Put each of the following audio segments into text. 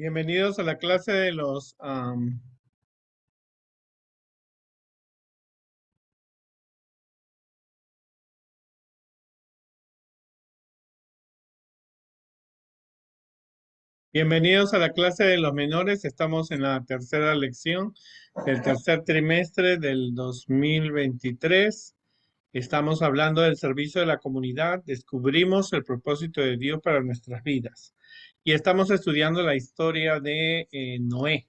Bienvenidos a la clase de los bienvenidos a la clase de los menores. Estamos en la tercera lección del tercer trimestre del 2023. Estamos hablando del servicio de la comunidad. Descubrimos el propósito de Dios para nuestras vidas. Y estamos estudiando la historia de Noé.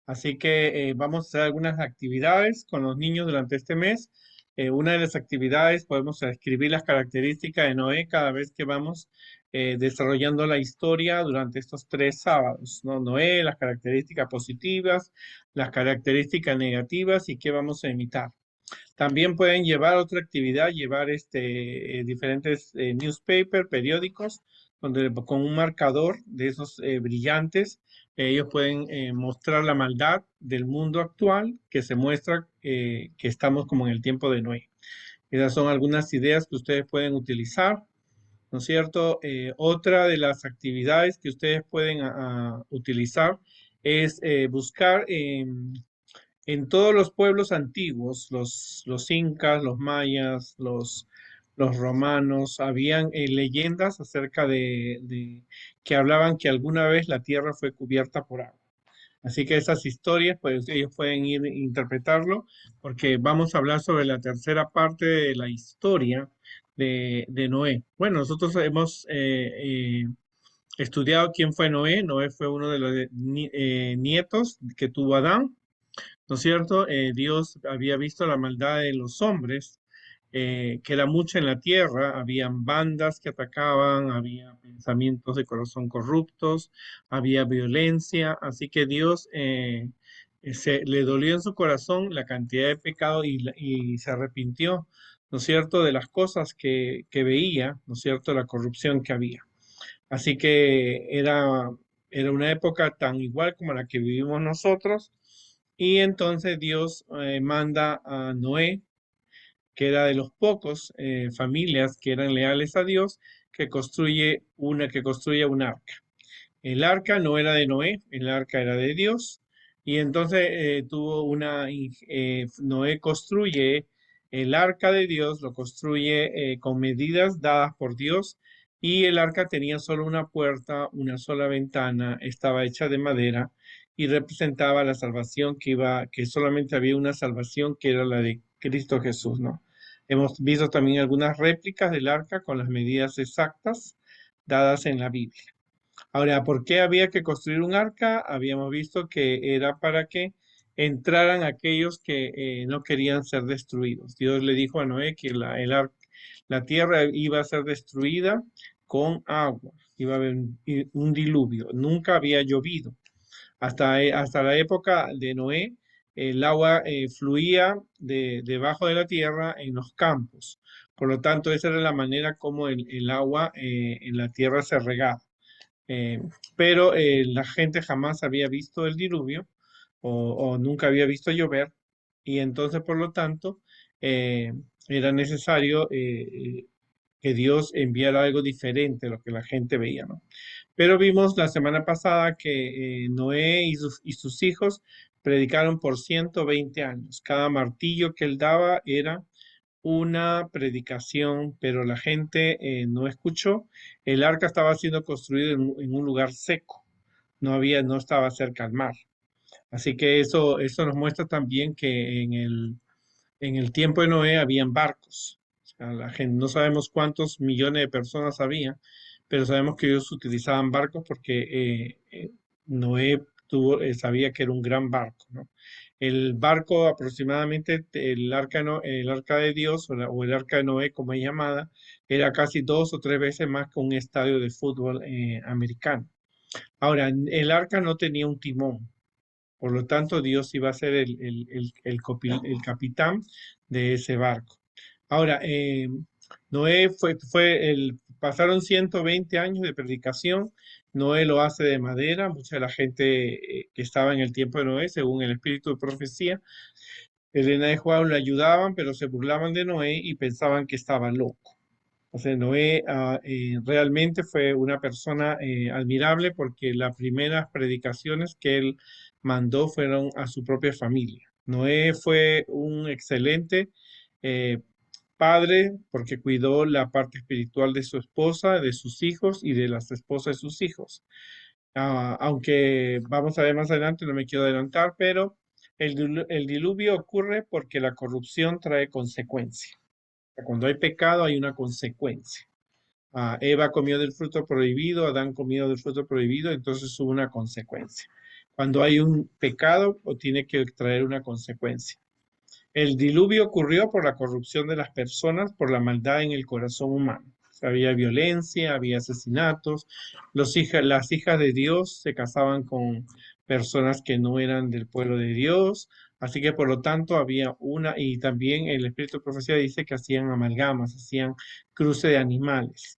Así que vamos a hacer algunas actividades con los niños durante este mes. Una de las actividades podemos escribir las características de Noé cada vez que vamos desarrollando la historia durante estos 3 sábados, ¿no? Noé, las características positivas, las características negativas y qué vamos a imitar. También pueden llevar otra actividad, llevar diferentes newspaper, periódicos, donde con un marcador de esos brillantes, ellos pueden mostrar la maldad del mundo actual que se muestra que estamos como en el tiempo de Noé. Esas son algunas ideas que ustedes pueden utilizar, ¿no es cierto? Otra de las actividades que ustedes pueden utilizar es buscar en todos los pueblos antiguos, los incas, los mayas, los romanos, habían leyendas acerca de que hablaban que alguna vez la tierra fue cubierta por agua. Así que esas historias, pues ellos pueden ir a interpretarlo, porque vamos a hablar sobre la tercera parte de la historia de Noé. Bueno, nosotros hemos estudiado quién fue Noé. Noé fue uno de los nietos que tuvo Adán, ¿no es cierto? Dios había visto la maldad de los hombres, que era mucha en la tierra, habían bandas que atacaban, había pensamientos de corazón corruptos, había violencia, así que Dios le dolió en su corazón la cantidad de pecado y se arrepintió, ¿no es cierto?, de las cosas que veía, ¿no es cierto?, la corrupción que había. Así que era una época tan igual como la que vivimos nosotros. Y entonces Dios manda a Noé, que era de los pocos familias que eran leales a Dios, que construye un arca. El arca no era de Noé, el arca era de Dios. Y entonces Noé construye el arca de Dios, lo construye con medidas dadas por Dios. Y el arca tenía solo una puerta, una sola ventana, estaba hecha de madera y representaba la salvación que solamente había una salvación que era la de Cristo Jesús, ¿no? Hemos visto también algunas réplicas del arca con las medidas exactas dadas en la Biblia. Ahora, ¿por qué había que construir un arca? Habíamos visto que era para que entraran aquellos que no querían ser destruidos. Dios le dijo a Noé que la tierra iba a ser destruida con agua, iba a haber un diluvio, nunca había llovido. Hasta la época de Noé, el agua fluía debajo de la tierra en los campos. Por lo tanto, esa era la manera como el agua en la tierra se regaba. Eh, pero la gente jamás había visto el diluvio o nunca había visto llover y entonces por lo tanto eh, era necesario que Dios enviara algo diferente a lo que la gente veía, ¿no? Pero vimos la semana pasada que Noé y sus hijos predicaron por 120 años. Cada martillo que él daba era una predicación, pero la gente no escuchó. El arca estaba siendo construido en un lugar seco, no estaba cerca al mar. Así que eso nos muestra también que en el tiempo de Noé habían barcos. O sea, la gente, no sabemos cuántos millones de personas había, pero sabemos que ellos utilizaban barcos porque Noé sabía que era un gran barco, ¿no? El barco aproximadamente, el arca de Dios o el arca de Noé, como es llamada, era casi 2 o 3 veces más que un estadio de fútbol americano. Ahora, el arca no tenía un timón, por lo tanto, Dios iba a ser el capitán de ese barco. Ahora, Noé pasaron 120 años de predicación. Noé lo hace de madera. Mucha de la gente que estaba en el tiempo de Noé, según el espíritu de profecía, Elena de Juan lo ayudaban, pero se burlaban de Noé y pensaban que estaba loco. O sea, Noé realmente fue una persona admirable porque las primeras predicaciones que él mandó fueron a su propia familia. Noé fue un excelente eh, padre porque cuidó la parte espiritual de su esposa, de sus hijos y de las esposas de sus hijos. Aunque vamos a ver más adelante, no me quiero adelantar, pero el diluvio ocurre porque la corrupción trae consecuencias. Cuando hay pecado hay una consecuencia. Eva comió del fruto prohibido, Adán comió del fruto prohibido, entonces hubo una consecuencia. Cuando hay un pecado, o tiene que traer una consecuencia. El diluvio ocurrió por la corrupción de las personas, por la maldad en el corazón humano. O sea, había violencia, había asesinatos, las hijas de Dios se casaban con personas que no eran del pueblo de Dios, así que por lo tanto había una, y también el Espíritu de Profecía dice que hacían amalgamas, hacían cruce de animales.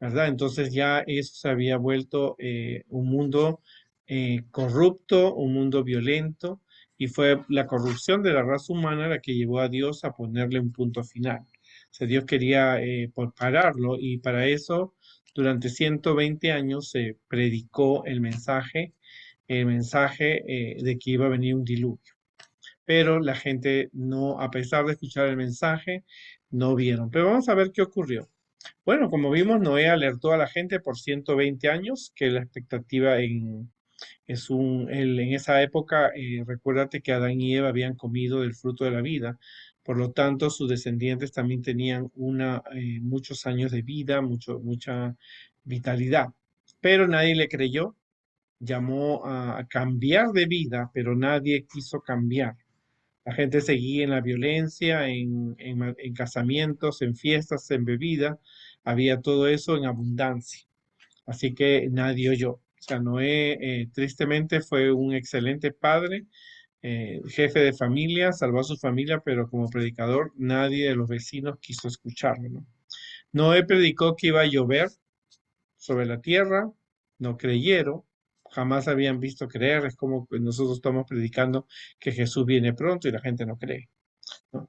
¿Verdad? Entonces ya eso se había vuelto un mundo corrupto, un mundo violento, y fue la corrupción de la raza humana la que llevó a Dios a ponerle un punto final. O sea, Dios quería pararlo y para eso durante 120 años se predicó el mensaje de que iba a venir un diluvio. Pero la gente no, a pesar de escuchar el mensaje, no vieron. Pero vamos a ver qué ocurrió. Bueno, como vimos, Noé alertó a la gente por 120 años que la expectativa en esa época, recuérdate que Adán y Eva habían comido del fruto de la vida, por lo tanto sus descendientes también tenían muchos años de vida, mucha vitalidad, pero nadie le creyó, llamó a cambiar de vida, pero nadie quiso cambiar. La gente seguía en la violencia, en casamientos, en fiestas, en bebida. Había todo eso en abundancia. Así que nadie oyó. O sea, Noé tristemente fue un excelente padre, jefe de familia, salvó a su familia, pero como predicador nadie de los vecinos quiso escucharlo, ¿no? Noé predicó que iba a llover sobre la tierra, no creyeron, jamás habían visto creer. Es como que nosotros estamos predicando que Jesús viene pronto y la gente no cree. ¿No?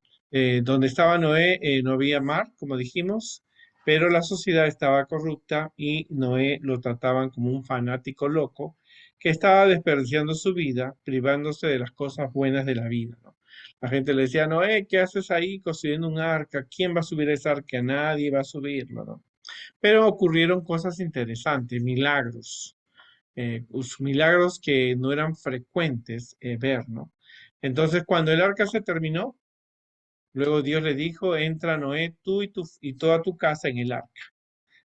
Donde estaba Noé no había mar, como dijimos, pero la sociedad estaba corrupta y Noé lo trataban como un fanático loco que estaba desperdiciando su vida, privándose de las cosas buenas de la vida, ¿no? La gente le decía, Noé, ¿qué haces ahí construyendo un arca? ¿Quién va a subir esa arca? Nadie va a subirlo, ¿no? Pero ocurrieron cosas interesantes, milagros, milagros que no eran frecuentes ver, ¿no? Entonces, cuando el arca se terminó, luego Dios le dijo, entra Noé, tú y toda tu casa en el arca,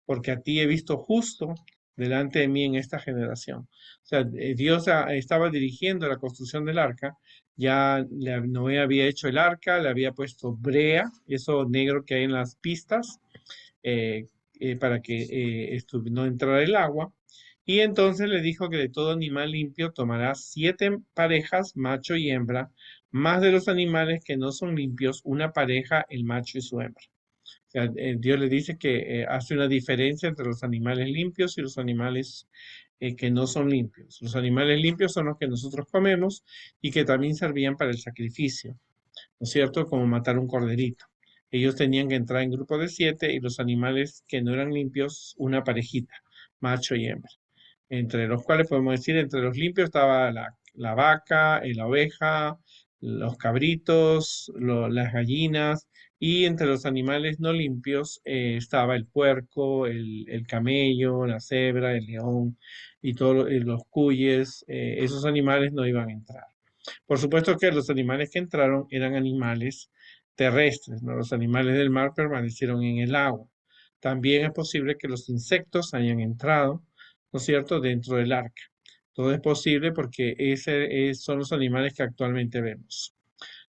porque a ti he visto justo delante de mí en esta generación. O sea, Dios estaba dirigiendo la construcción del arca, ya Noé había hecho el arca, le había puesto brea, eso negro que hay en las pistas, eh, para que no entrara el agua. Y entonces le dijo que de todo animal limpio tomará 7 parejas, macho y hembra, más de los animales que no son limpios, una pareja, el macho y su hembra. O sea, Dios le dice que hace una diferencia entre los animales limpios y los animales que no son limpios. Los animales limpios son los que nosotros comemos y que también servían para el sacrificio, ¿no es cierto? Como matar un corderito. Ellos tenían que entrar en grupo de 7 y los animales que no eran limpios, una parejita, macho y hembra. Entre los cuales podemos decir, entre los limpios estaba la vaca, la oveja, los cabritos, las gallinas, y entre los animales no limpios estaba el puerco, el camello, la cebra, el león y todos los cuyes. Esos animales no iban a entrar. Por supuesto que los animales que entraron eran animales terrestres, ¿no? Los animales del mar permanecieron en el agua. También es posible que los insectos hayan entrado, ¿no es cierto?, dentro del arca. Todo es posible porque son los animales que actualmente vemos.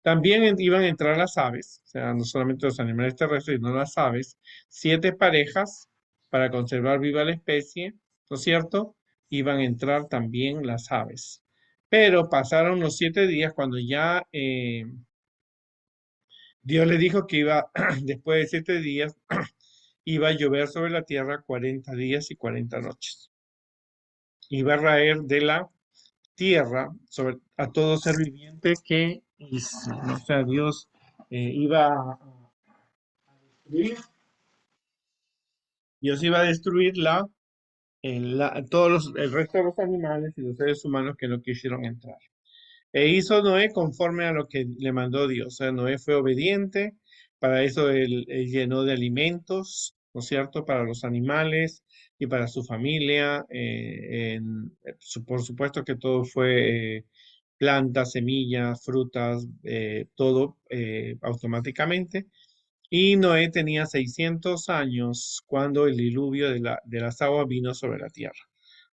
También iban a entrar las aves, o sea, no solamente los animales terrestres, sino las aves, 7 parejas para conservar viva la especie, ¿no es cierto? Iban a entrar también las aves. Pero pasaron los 7 días cuando ya Dios le dijo que iba, después de 7 días, iba a llover sobre la tierra 40 días y 40 noches. Iba a raer de la tierra a todo ser viviente que hizo, ¿no? O sea, Dios iba a destruir Dios iba a destruir el resto de los animales y los seres humanos que no quisieron entrar. E hizo Noé conforme a lo que le mandó Dios. O sea, Noé fue obediente, para eso él llenó de alimentos, ¿no es cierto?, para los animales y para su familia. Por supuesto que todo fue plantas, semillas, frutas, todo automáticamente. Y Noé tenía 600 años cuando el diluvio de las aguas vino sobre la tierra.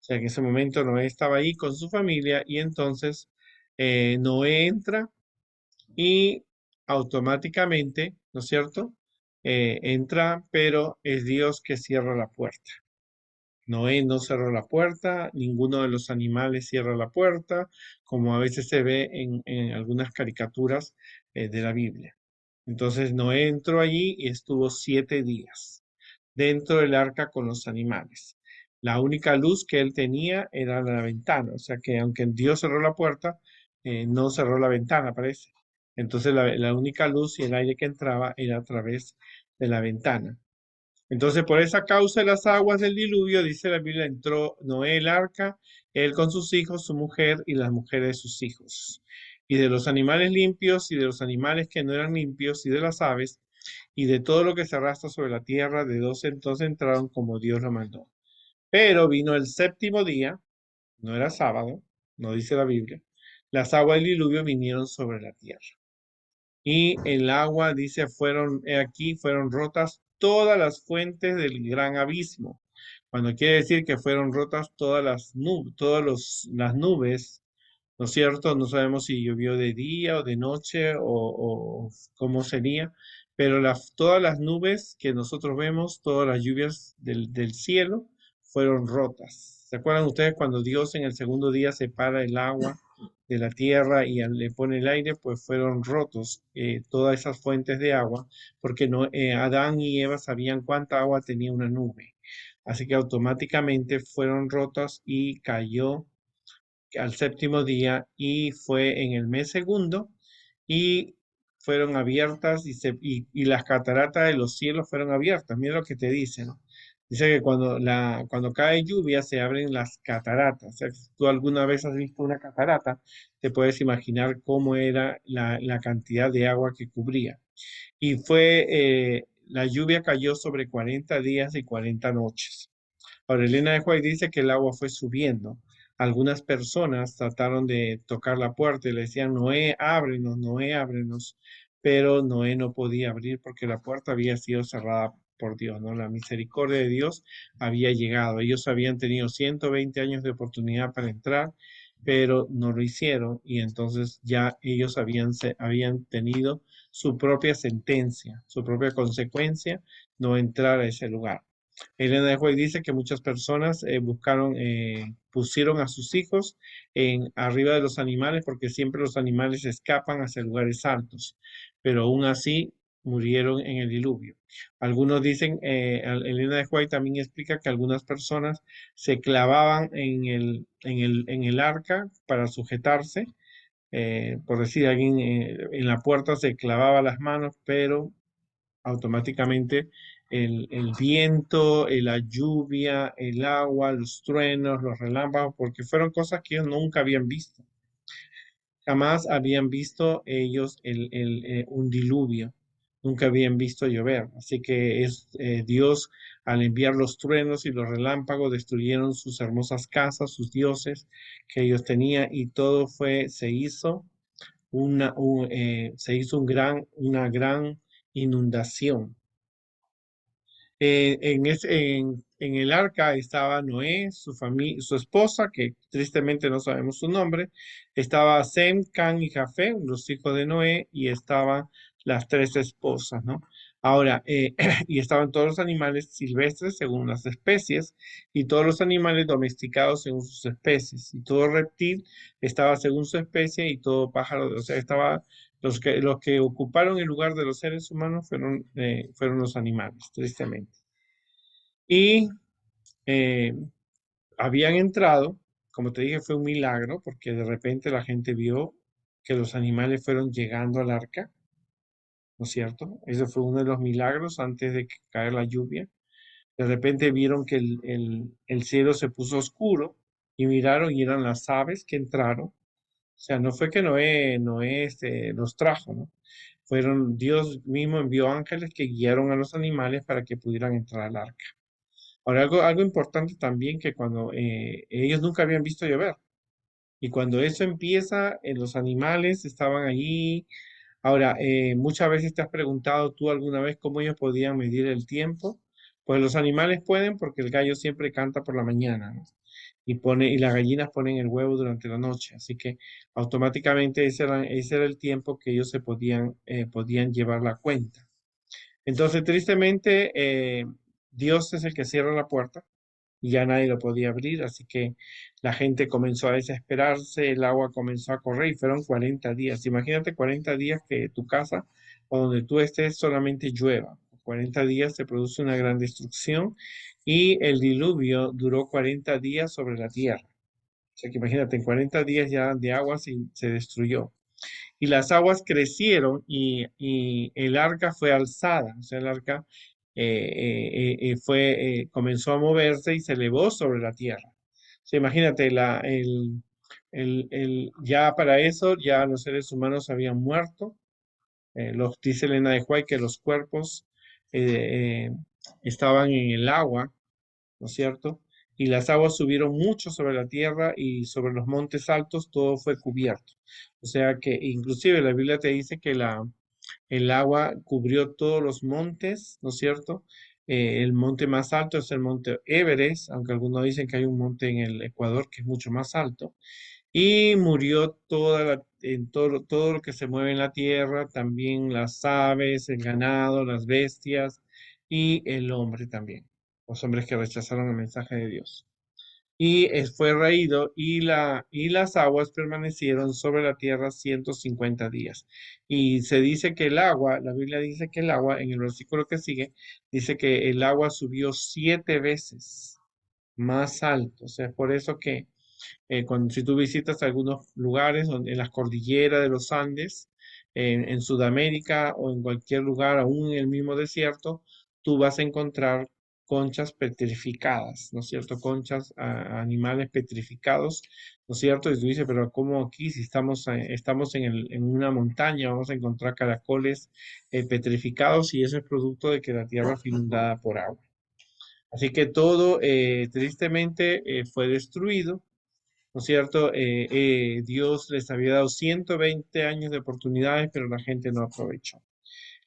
O sea, que en ese momento Noé estaba ahí con su familia y entonces Noé entra y automáticamente, ¿no es cierto? Entra, pero es Dios que cierra la puerta. Noé no cerró la puerta, ninguno de los animales cierra la puerta, como a veces se ve en algunas caricaturas de la Biblia. Entonces Noé entró allí y estuvo 7 días dentro del arca con los animales. La única luz que él tenía era la ventana, o sea que aunque Dios cerró la puerta, no cerró la ventana, parece. Entonces la única luz y el aire que entraba era a través de la ventana. Entonces, por esa causa de las aguas del diluvio, dice la Biblia, entró Noé el arca, él con sus hijos, su mujer y las mujeres de sus hijos. Y de los animales limpios y de los animales que no eran limpios y de las aves y de todo lo que se arrastra sobre la tierra, de dos en dos entraron como Dios lo mandó. Pero vino el séptimo día, no era sábado, no dice la Biblia, las aguas del diluvio vinieron sobre la tierra. Y el agua, dice, aquí, fueron rotas todas las fuentes del gran abismo. Cuando quiere decir que fueron rotas todas las nubes, ¿no es cierto? No sabemos si llovió de día o de noche o cómo sería, pero todas las nubes que nosotros vemos, todas las lluvias del cielo, fueron rotas. ¿Se acuerdan ustedes cuando Dios en el segundo día separa el agua de la tierra y le pone el aire? Pues fueron rotos todas esas fuentes de agua, porque no, Adán y Eva sabían cuánta agua tenía una nube. Así que automáticamente fueron rotas y cayó al séptimo día y fue en el mes segundo y fueron abiertas y las cataratas de los cielos fueron abiertas. Mira lo que te dice, ¿no? Dice que cuando cae lluvia se abren las cataratas. O sea, si tú alguna vez has visto una catarata, te puedes imaginar cómo era la cantidad de agua que cubría. Y la lluvia cayó sobre 40 días y 40 noches. Ahora, Elena de White dice que el agua fue subiendo. Algunas personas trataron de tocar la puerta y le decían, Noé, ábrenos, pero Noé no podía abrir porque la puerta había sido cerrada por Dios, ¿no? La misericordia de Dios había llegado. Ellos habían tenido 120 años de oportunidad para entrar, pero no lo hicieron y entonces ya ellos habían tenido su propia sentencia, su propia consecuencia, no entrar a ese lugar. Elena de White dice que muchas personas pusieron a sus hijos arriba de los animales porque siempre los animales escapan hacia lugares altos, pero aún así murieron en el diluvio. Algunos dicen, Elena de White también explica que algunas personas se clavaban en el arca para sujetarse. Por decir, alguien en la puerta se clavaba las manos, pero automáticamente el viento, la lluvia, el agua, los truenos, los relámpagos, porque fueron cosas que ellos nunca habían visto. Jamás habían visto ellos un diluvio, nunca habían visto llover. Así que Dios, al enviar los truenos y los relámpagos, destruyeron sus hermosas casas, sus dioses que ellos tenían, y todo se hizo una gran inundación. En el arca estaba Noé, su familia, su esposa, que tristemente no sabemos su nombre, estaba Sem, Can y Jafé, los hijos de Noé, y estaban las tres esposas, ¿no? Ahora, y estaban todos los animales silvestres según las especies, y todos los animales domesticados según sus especies, y todo reptil estaba según su especie, y todo pájaro, o sea, los que ocuparon el lugar de los seres humanos fueron los animales, tristemente. Y eh, habían entrado, como te dije, fue un milagro, porque de repente la gente vio que los animales fueron llegando al arca, ¿no es cierto? Ese fue uno de los milagros antes de que caer la lluvia. De repente vieron que el cielo se puso oscuro y miraron y eran las aves que entraron. O sea, no fue que Noé los trajo, ¿no? Fueron, Dios mismo envió ángeles que guiaron a los animales para que pudieran entrar al arca. Ahora, algo importante también que cuando ellos nunca habían visto llover, y cuando eso empieza, los animales estaban allí. Ahora, muchas veces te has preguntado tú alguna vez cómo ellos podían medir el tiempo. Pues los animales pueden porque el gallo siempre canta por la mañana, ¿no? Y las gallinas ponen el huevo durante la noche. Así que automáticamente ese era el tiempo que ellos podían llevar la cuenta. Entonces, tristemente, Dios es el que cierra la puerta y ya nadie lo podía abrir, así que la gente comenzó a desesperarse, el agua comenzó a correr y fueron 40 días. Imagínate 40 días que tu casa o donde tú estés solamente llueva. 40 días se produce una gran destrucción y el diluvio duró 40 días sobre la tierra. O sea que imagínate, en 40 días ya de agua se destruyó. Y las aguas crecieron y el arca fue alzada, o sea, el arca comenzó a moverse y se elevó sobre la tierra. O sea, imagínate, ya para eso, ya los seres humanos habían muerto. Dice Elena de White que los cuerpos eh, eh, estaban en el agua, ¿no es cierto? Y las aguas subieron mucho sobre la tierra y sobre los montes altos todo fue cubierto. O sea que inclusive la Biblia te dice que el agua cubrió todos los montes, ¿no es cierto? El monte más alto es el monte Everest, aunque algunos dicen que hay un monte en el Ecuador que es mucho más alto. Y murió todo lo que se mueve en la tierra, también las aves, el ganado, las bestias y el hombre también, los hombres que rechazaron el mensaje de Dios. Y fue raído y las aguas permanecieron sobre la tierra 150 días. Y se dice que el agua, la Biblia dice que el agua, en el versículo que sigue, dice que el agua subió 7 veces más alto. O sea, por eso que si tú visitas algunos lugares en las cordilleras de los Andes, en Sudamérica o en cualquier lugar, aún en el mismo desierto, tú vas a encontrar conchas petrificadas, ¿no es cierto? Animales petrificados, ¿no es cierto? Y tú dices, pero ¿cómo aquí si estamos en una montaña vamos a encontrar caracoles petrificados y eso es producto de que la tierra fue inundada por agua? Así que todo tristemente fue destruido, ¿no es cierto? Dios les había dado 120 años de oportunidades, pero la gente no aprovechó.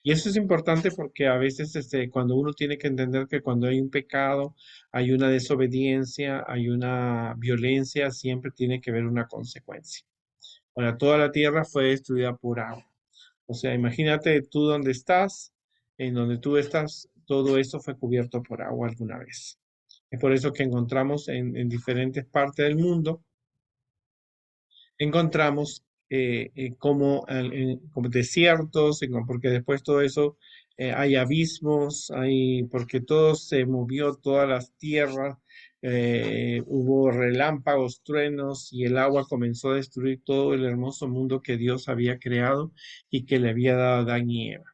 Y eso es importante porque a veces cuando uno tiene que entender que cuando hay un pecado, hay una desobediencia, hay una violencia, siempre tiene que haber una consecuencia. Ahora, toda la tierra fue destruida por agua. O sea, imagínate tú donde estás, en donde tú estás, todo esto fue cubierto por agua alguna vez. Es por eso que encontramos en diferentes partes del mundo encontramos como desiertos, porque después todo eso hay abismos, porque todo se movió, todas las tierras, hubo relámpagos, truenos y el agua comenzó a destruir todo el hermoso mundo que Dios había creado y que le había dado a Adán y Eva.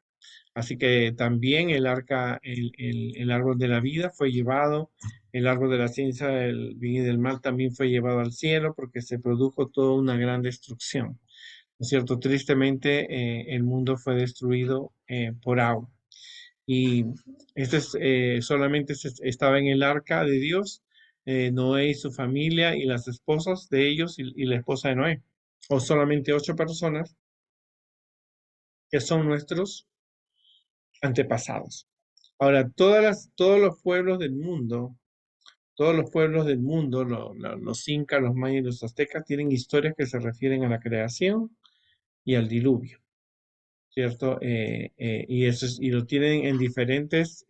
Así que también el árbol de la vida fue llevado, el árbol de la ciencia del bien y del mal también fue llevado al cielo porque se produjo toda una gran destrucción. ¿No es cierto? Tristemente, el mundo fue destruido por agua. Y solamente estaba en el arca de Dios, Noé y su familia y las esposas de ellos y la esposa de Noé. O solamente 8 personas que son nuestros antepasados. Ahora, todos los pueblos del mundo, todos los pueblos del mundo, los incas, los mayas y los aztecas, tienen historias que se refieren a la creación y al diluvio, ¿cierto? Y lo tienen en diferentes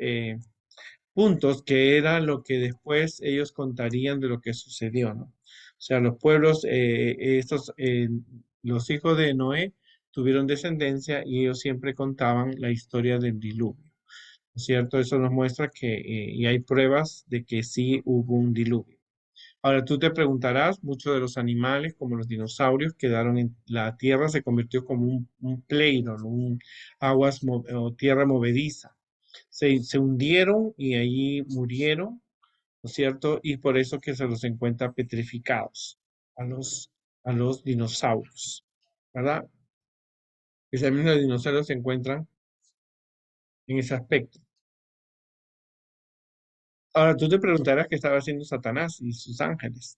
puntos, que era lo que después ellos contarían de lo que sucedió, ¿no? O sea, los pueblos, los hijos de Noé tuvieron descendencia y ellos siempre contaban la historia del diluvio. ¿No es cierto? Eso nos muestra y hay pruebas de que sí hubo un diluvio. Ahora tú te preguntarás, muchos de los animales, como los dinosaurios, quedaron en la tierra, se convirtió como un pleido, ¿no? O tierra movediza. Se hundieron y ahí murieron, ¿no es cierto? Y por eso que se los encuentra petrificados a a los dinosaurios, ¿verdad? Especialmente los dinosaurios se encuentran en ese aspecto. Ahora tú te preguntarás qué estaba haciendo Satanás y sus ángeles.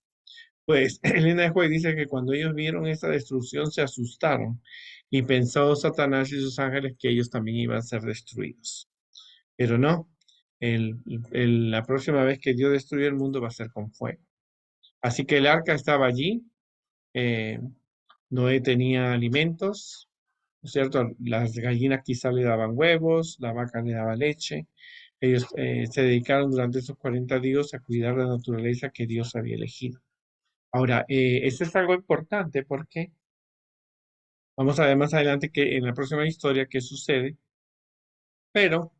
Pues Elena de White dice que cuando ellos vieron esta destrucción se asustaron y pensó Satanás y sus ángeles que ellos también iban a ser destruidos. Pero no, la próxima vez que Dios destruya el mundo va a ser con fuego. Así que el arca estaba allí, eh, Noé tenía alimentos, ¿no es cierto? Las gallinas quizá le daban huevos, la vaca le daba leche. Ellos se dedicaron durante esos 40 días a cuidar la naturaleza que Dios había elegido. Ahora, esto es algo importante porque vamos a ver más adelante que en la próxima historia qué sucede, pero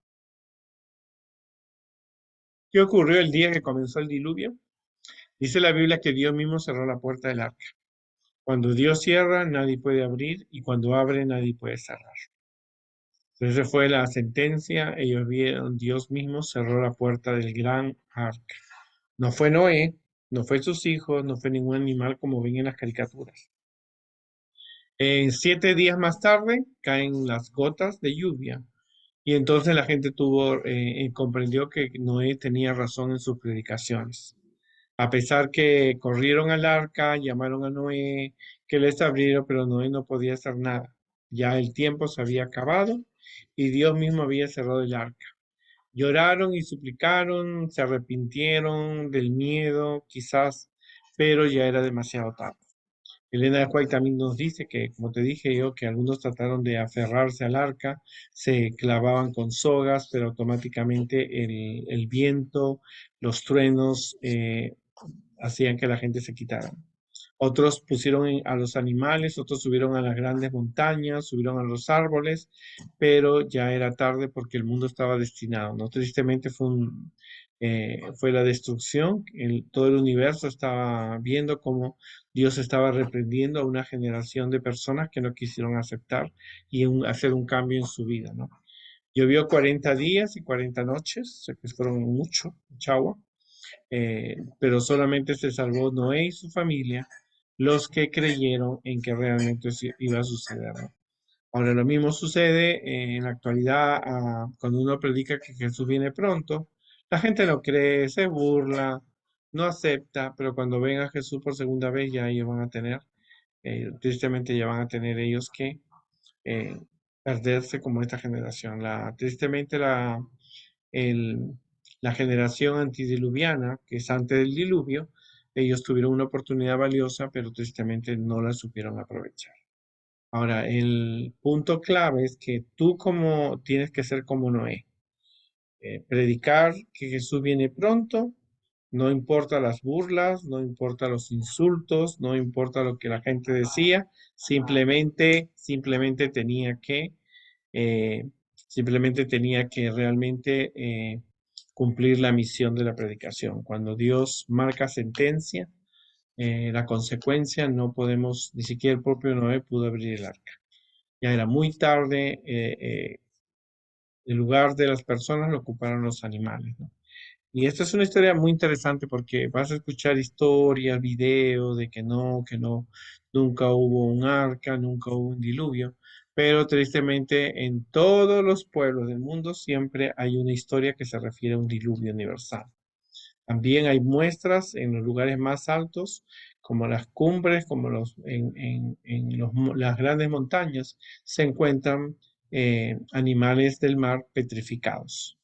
¿qué ocurrió el día que comenzó el diluvio? Dice la Biblia que Dios mismo cerró la puerta del arca. Cuando Dios cierra, nadie puede abrir y cuando abre, nadie puede cerrar. Entonces fue la sentencia, ellos vieron, Dios mismo cerró la puerta del gran arca. No fue Noé, no fue sus hijos, no fue ningún animal como ven en las caricaturas. En 7 días más tarde caen las gotas de lluvia y entonces la gente comprendió que Noé tenía razón en sus predicaciones. A pesar que corrieron al arca, llamaron a Noé, que les abrieron, pero Noé no podía hacer nada. Ya el tiempo se había acabado y Dios mismo había cerrado el arca. Lloraron y suplicaron, se arrepintieron del miedo, quizás, pero ya era demasiado tarde. Elena de White también nos dice que, como te dije yo, que algunos trataron de aferrarse al arca, se clavaban con sogas, pero automáticamente el viento, los truenos, hacían que la gente se quitara. Otros pusieron a los animales, otros subieron a las grandes montañas, subieron a los árboles, pero ya era tarde porque el mundo estaba destinado, ¿no? Tristemente fue la destrucción, todo el universo estaba viendo cómo Dios estaba reprendiendo a una generación de personas que no quisieron aceptar y hacer un cambio en su vida, ¿no? Llovió 40 días y 40 noches, sé que fueron mucha agua, pero solamente se salvó Noé y su familia, los que creyeron en que realmente iba a suceder, ¿no? Ahora lo mismo sucede en la actualidad cuando uno predica que Jesús viene pronto, la gente no cree, se burla, no acepta, pero cuando ven a Jesús por segunda vez ya ellos van a tener, tristemente ya van a tener ellos que eh, perderse como esta generación. Tristemente el- la generación antediluviana, que es antes del diluvio, ellos tuvieron una oportunidad valiosa, pero tristemente no la supieron aprovechar. Ahora, el punto clave es que tú como tienes que ser como Noé, predicar que Jesús viene pronto, no importa las burlas, no importa los insultos, no importa lo que la gente decía, simplemente eh, tenía que realmente cumplir la misión de la predicación. Cuando Dios marca sentencia, la consecuencia no podemos, ni siquiera el propio Noé pudo abrir el arca. Ya era muy tarde, el lugar de las personas lo ocuparon los animales, ¿no? Y esta es una historia muy interesante porque vas a escuchar historias, videos de que no, nunca hubo un arca, nunca hubo un diluvio, pero tristemente en todos los pueblos del mundo siempre hay una historia que se refiere a un diluvio universal. También hay muestras en los lugares más altos, como las cumbres, como las grandes montañas, se encuentran animales del mar petrificados,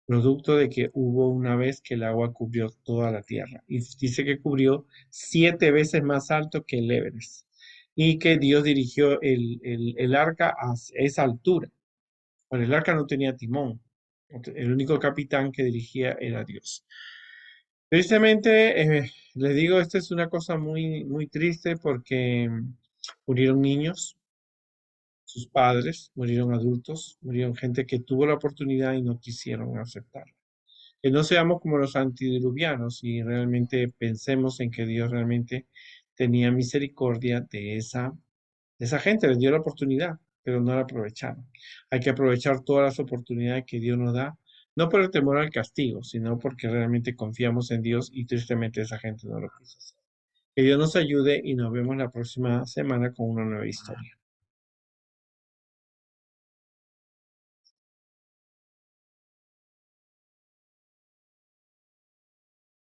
producto de que hubo una vez que el agua cubrió toda la tierra. Y dice que cubrió 7 veces más alto que el Everest. Y que Dios dirigió el arca a esa altura. Bueno, el arca no tenía timón. El único capitán que dirigía era Dios. Tristemente, les digo, esta es una cosa muy triste porque murieron niños, sus padres, murieron adultos, murieron gente que tuvo la oportunidad y no quisieron aceptar. Que no seamos como los antidiluvianos y realmente pensemos en que Dios realmente tenía misericordia de esa gente, les dio la oportunidad. pero no la aprovecharon. Hay que aprovechar todas las oportunidades que Dios nos da, no por el temor al castigo, sino porque realmente confiamos en Dios y tristemente esa gente no lo quiso hacer. Que Dios nos ayude y nos vemos la próxima semana con una nueva historia.